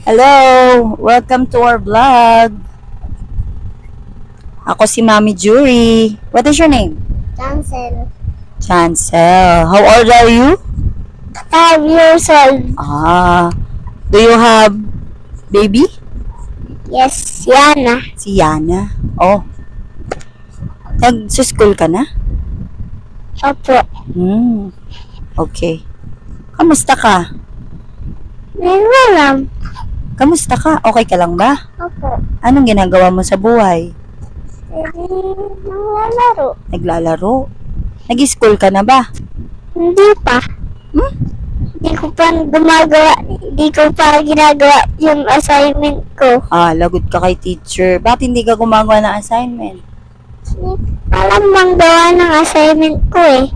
Hello! Welcome to our vlog. Ako si Mami Jury. What is your name? Cancel. Chancel. How old are you? 5 years old. Do you have baby? Yes, Yana. Si Yana. Oh. Nag-school ka na? Opo. Okay. Kamusta ka? Meron lang. Kamusta ka? Okay ka lang ba? Opo. Anong ginagawa mo sa buhay? Nanglalaro. Naglalaro? Nag-school ka na ba? Hindi pa. Hindi ko pa gumagawa. Hindi ko pa ginagawa yung assignment ko. Lagot ka kay teacher. Bakit hindi ka gumagawa ng assignment? Alam bang gawa ng assignment ko eh.